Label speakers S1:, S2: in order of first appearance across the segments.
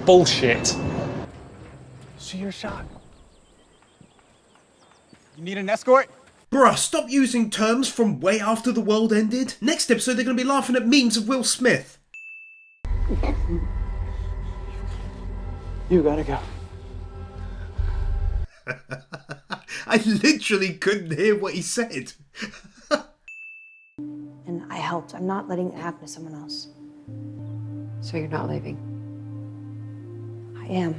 S1: bullshit.
S2: See your shot. You need an escort?
S3: Bruh, stop using terms from way after the world ended. Next episode they're going to be laughing at memes of Will Smith.
S2: You gotta go.
S3: I literally couldn't hear what he said.
S4: And I helped. I'm not letting it happen to someone else.
S5: So you're not leaving?
S4: I am.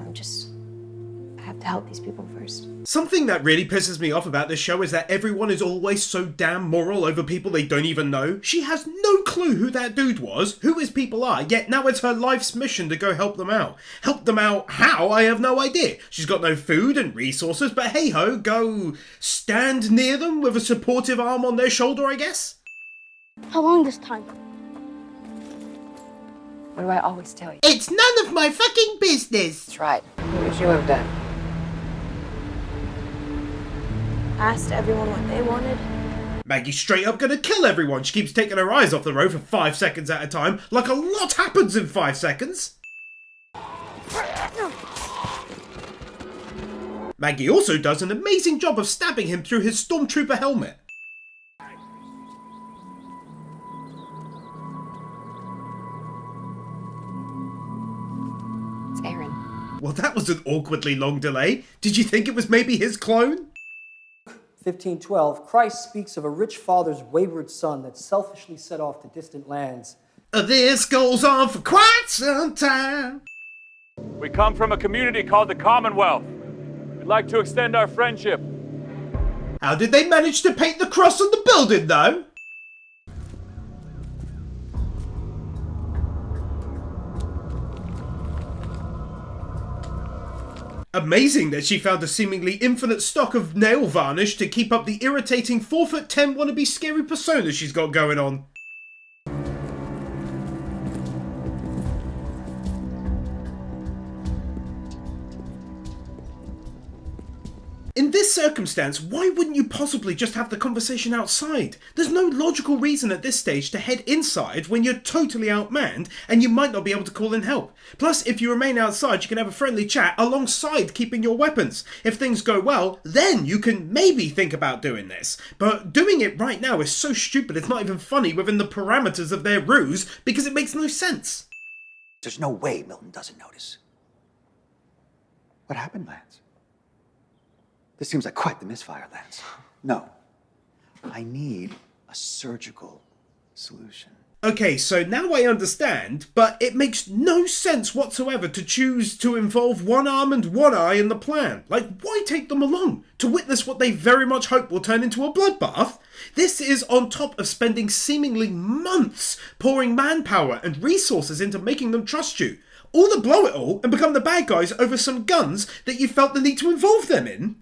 S4: I have to help these people first.
S3: Something that really pisses me off about this show is that everyone is always so damn moral over people they don't even know. She has no clue who that dude was, who his people are, yet now it's her life's mission to go help them out. Help them out how? I have no idea. She's got no food and resources, but hey ho, go stand near them with a supportive arm on their shoulder, I guess?
S6: How long this time?
S5: What do I always tell you?
S3: It's none of my fucking business.
S5: That's right. What would you have done?
S4: Asked everyone what they wanted.
S3: Maggie's straight up gonna kill everyone. She keeps taking her eyes off the road for 5 seconds at a time, like a lot happens in 5 seconds. Maggie also does an amazing job of stabbing him through his stormtrooper helmet.
S5: It's Aaron.
S3: Well, that was an awkwardly long delay. Did you think it was maybe his clone?
S7: 15:12, Christ speaks of a rich father's wayward son that selfishly set off to distant lands.
S3: This goes on for quite some time.
S8: We come from a community called the Commonwealth. We'd like to extend our friendship.
S3: How did they manage to paint the cross on the building, though? Amazing that she found a seemingly infinite stock of nail varnish to keep up the irritating 4'10" wannabe scary persona she's got going on. In this circumstance, why wouldn't you possibly just have the conversation outside? There's no logical reason at this stage to head inside when you're totally outmanned and you might not be able to call in help. Plus, if you remain outside, you can have a friendly chat alongside keeping your weapons. If things go well, then you can maybe think about doing this. But doing it right now is so stupid it's not even funny within the parameters of their ruse because it makes no sense.
S9: There's no way Milton doesn't notice. What happened, Lance? This seems like quite the misfire, Lance. No. I need a surgical solution.
S3: Okay, so now I understand, but it makes no sense whatsoever to choose to involve one arm and one eye in the plan. Like, why take them along? To witness what they very much hope will turn into a bloodbath? This is on top of spending seemingly months pouring manpower and resources into making them trust you. All to blow it all and become the bad guys over some guns that you felt the need to involve them in?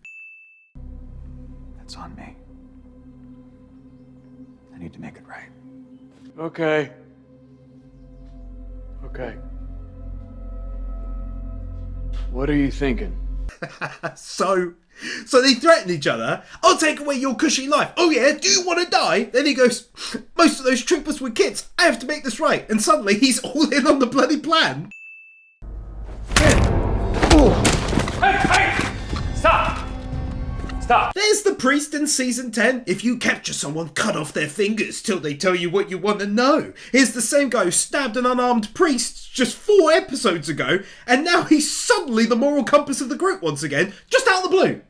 S9: That's on me. I need to make it right.
S8: Okay. What are you thinking?
S3: So they threaten each other. I'll take away your cushy life. Oh yeah, do you want to die? Then he goes, most of those troopers were kids. I have to make this right. And suddenly he's all in on the bloody plan.
S8: Hey! Stop!
S3: There's the priest in season 10. If you capture someone, cut off their fingers till they tell you what you want to know. Here's the same guy who stabbed an unarmed priest just 4 episodes ago, and now he's suddenly the moral compass of the group once again, just out of the blue.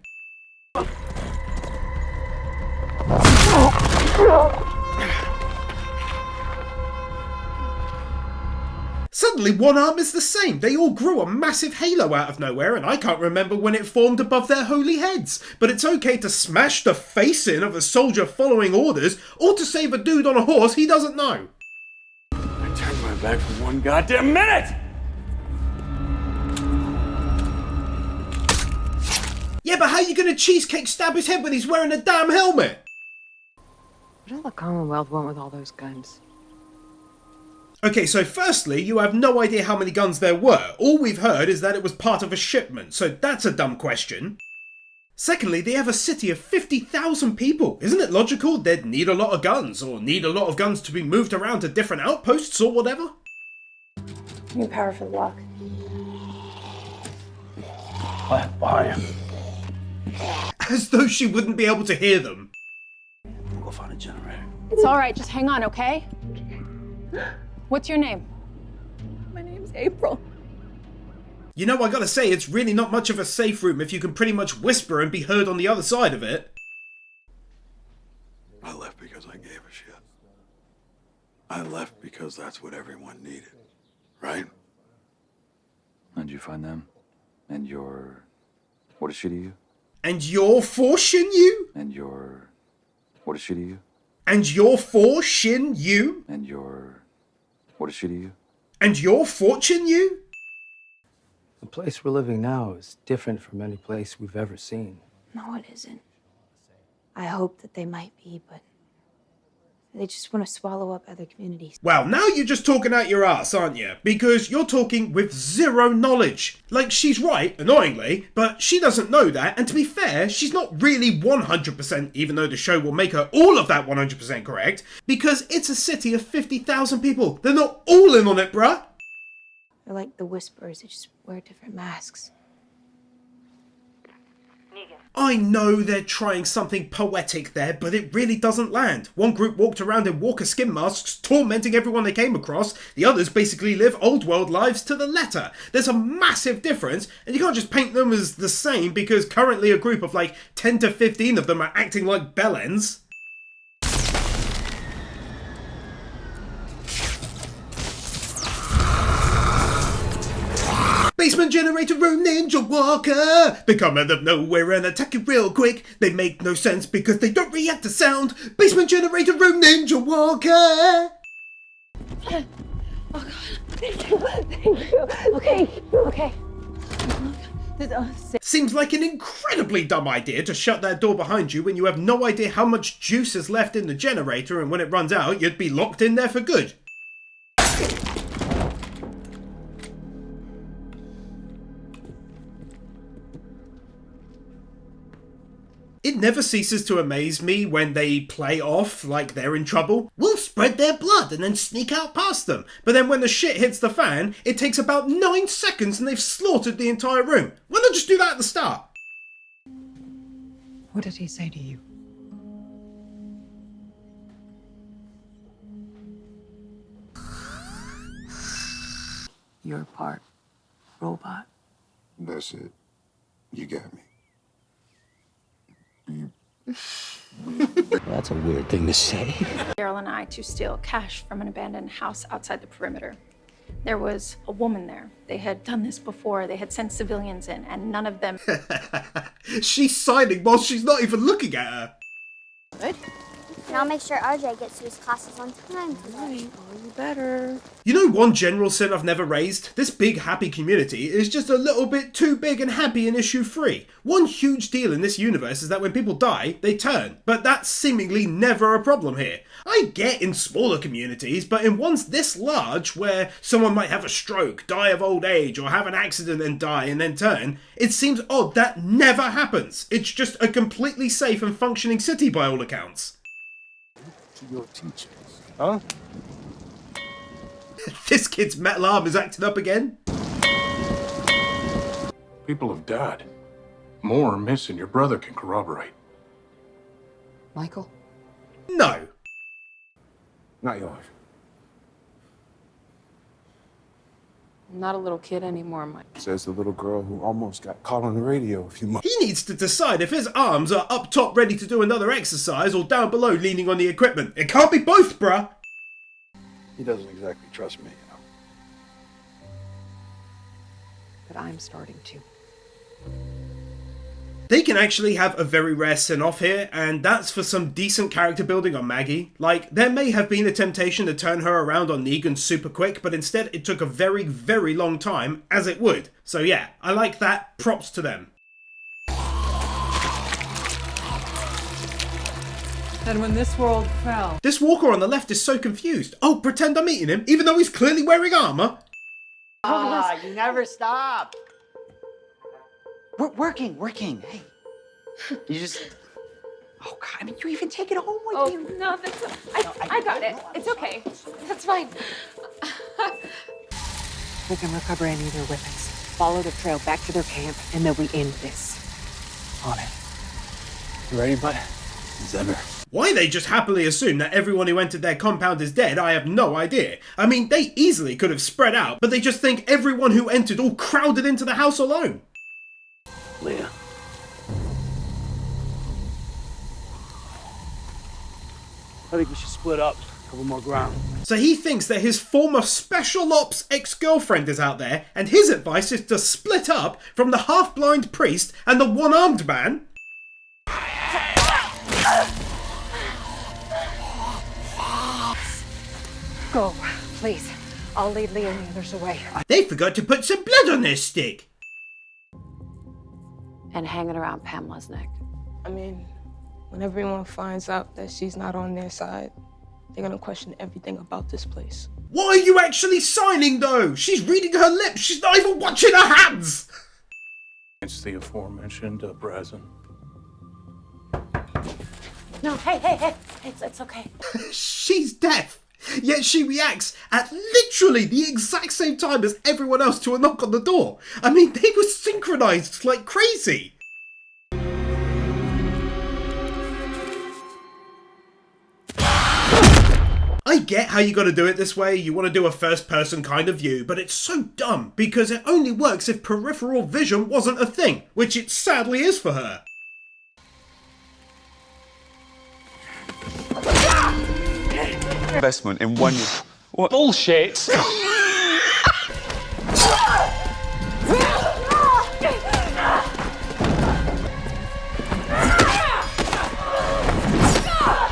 S3: Suddenly one arm is the same. They all grew a massive halo out of nowhere and I can't remember when it formed above their holy heads. But it's okay to smash the face in of a soldier following orders or to save a dude on a horse he doesn't know.
S8: I turned my back for 1 goddamn minute!
S3: Yeah, but how are you going to cheesecake stab his head when he's wearing a damn helmet?
S5: What all the Commonwealth want with all those guns?
S3: Okay, so firstly, you have no idea how many guns there were. All we've heard is that it was part of a shipment, so that's a dumb question. Secondly, they have a city of 50,000 people. Isn't it logical they'd need a lot of guns, or need a lot of guns to be moved around to different outposts or whatever?
S4: New power for the lock.
S2: Quiet behind you.
S3: As though she wouldn't be able to hear them.
S2: We'll go find a generator.
S1: It's all right, just hang on, okay? What's your name?
S5: My name's April.
S3: You know, I gotta say, it's really not much of a safe room if you can pretty much whisper and be heard on the other side of it.
S10: I left because I gave a shit. I left because that's what everyone needed, right?
S8: And you find them? And your... What is she to you?
S3: And you're for Shin Yu?
S8: And your... What is she to you?
S3: And you're for Shin Yu?
S8: And your... What is she to you?
S3: And you're fortune you?
S2: The place we're living now is different from any place we've ever seen.
S4: No, it isn't. I hope that they might be, but they just want to swallow up other communities.
S3: Well, now you're just talking out your ass, aren't you? Because you're talking with zero knowledge. Like, she's right, annoyingly, but she doesn't know that, and to be fair, she's not really 100%, even though the show will make her all of that 100% correct, because it's a city of 50,000 people. They're not all in on it, bruh.
S4: They're like the Whisperers, they just wear different masks.
S3: I know they're trying something poetic there, but it really doesn't land. One group walked around in walker skin masks, tormenting everyone they came across. The others basically live old world lives to the letter. There's a massive difference, and you can't just paint them as the same because currently a group of like 10 to 15 of them are acting like bellends. Basement generator room ninja walker! They come out of nowhere and attack you real quick. They make no sense because they don't react to sound. Basement generator room ninja walker!
S1: Oh God, thank you. Okay.
S3: Seems like an incredibly dumb idea to shut that door behind you when you have no idea how much juice is left in the generator, and when it runs out, you'd be locked in there for good. It never ceases to amaze me when they play off like they're in trouble. We'll spread their blood and then sneak out past them. But then when the shit hits the fan, it takes about 9 seconds and they've slaughtered the entire room. Why not just do that at the start?
S5: What did he say to you? You're part robot.
S10: That's it. You got me.
S2: That's a weird thing to say.
S1: Daryl and I to steal cash from an abandoned house outside the perimeter. There was a woman there. They had done this before. They had sent civilians in, and none of them...
S3: She's signing while she's not even looking at her.
S6: And I'll make sure RJ gets to his classes on time tonight.
S5: Oh, you better.
S3: You know one general sin I've never raised? This big happy community is just a little bit too big and happy in issue 3. One huge deal in this universe is that when people die, they turn. But that's seemingly never a problem here. I get in smaller communities, but in ones this large, where someone might have a stroke, die of old age, or have an accident and die and then turn, it seems odd that never happens. It's just a completely safe and functioning city by all accounts.
S10: To your teachers, huh?
S3: This kid's metal arm is acting up again.
S10: People have died. More are missing. Your brother can corroborate.
S5: Michael?
S3: No.
S10: Not yours.
S5: I'm not a little kid anymore, Mike.
S10: Says the little girl who almost got caught on the radio a few months.
S3: He needs to decide if his arms are up top ready to do another exercise or down below leaning on the equipment. It can't be both, bruh.
S10: He doesn't exactly trust me, you know.
S5: But I'm starting to.
S3: They can actually have a very rare sin-off here, and that's for some decent character building on Maggie. Like, there may have been a temptation to turn her around on Negan super quick, but instead it took a very, very long time, as it would. So yeah, I like that. Props to them.
S5: And when this world fell...
S3: This walker on the left is so confused. Oh, pretend I'm eating him, even though he's clearly wearing armor?
S9: You never stop. We're working. Hey. You just... Oh, God, I mean, you even take it home with you.
S1: no, I got it. It's okay. That's fine.
S5: We can recover any of their weapons. follow the trail back to their camp, and then we end this.
S2: On it. You ready, bud? As ever.
S3: Why they just happily assume that everyone who entered their compound is dead, I have no idea. I mean, they easily could have spread out, but they just think everyone who entered all crowded into the house alone.
S2: Leah. I think we should split up. Cover more ground.
S3: So he thinks that his former special ops ex-girlfriend is out there, and his advice is to split up from the half-blind priest and the one-armed man.
S5: Go, please. I'll lead Leah and the others away.
S3: They forgot to put some blood on their stick.
S5: And hanging around Pamela's neck.
S11: I mean, when everyone finds out that she's not on their side, they're gonna question everything about this place.
S3: What are you actually signing, though? She's reading her lips. She's not even watching her hands.
S12: It's the aforementioned brazen.
S5: No, hey. It's okay.
S3: She's deaf. Yet she reacts at literally the exact same time as everyone else to a knock on the door. I mean, they were synchronized like crazy. I get how you gotta do it this way, you want to do a first person kind of view, but it's so dumb because it only works if peripheral vision wasn't a thing, which it sadly is for her.
S10: Investment in 1 year. What bullshit?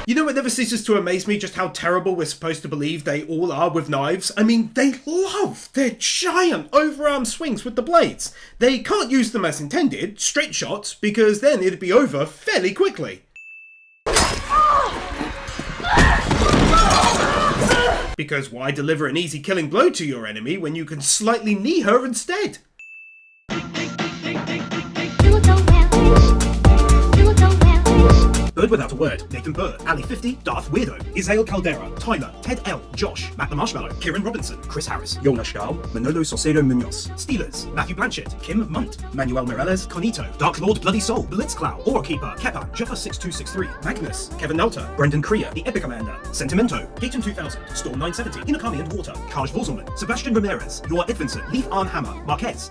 S3: You know, it never ceases to amaze me just how terrible we're supposed to believe they all are with knives. I mean, they love their giant overarm swings with the blades. They can't use them as intended, straight shots, because then it'd be over fairly quickly. Because why deliver an easy killing blow to your enemy when you can slightly knee her instead? Bird Without a Word, Nathan Burr, Ali 50, Darth Weirdo, Isael Caldera, Tyler, Ted L, Josh, Matt the Marshmallow, Kieran Robinson, Chris Harris, Yona Stahl, Manolo Saucedo Munoz, Steelers, Matthew Blanchett, Kim Munt, Manuel Morales, Conito, Dark Lord Bloody Soul, Blitzcloud, Aurakeeper, Keppa, Jeffa6263, Magnus, Kevin Nelter, Brendan Krier, The Epic Commander, Sentimento, Gaten 2000, Storm 970, Inakami and Water, Kaj Vorzelman, Sebastian Ramirez, Your Edvinson, Leaf Arn Hammer, Marquez,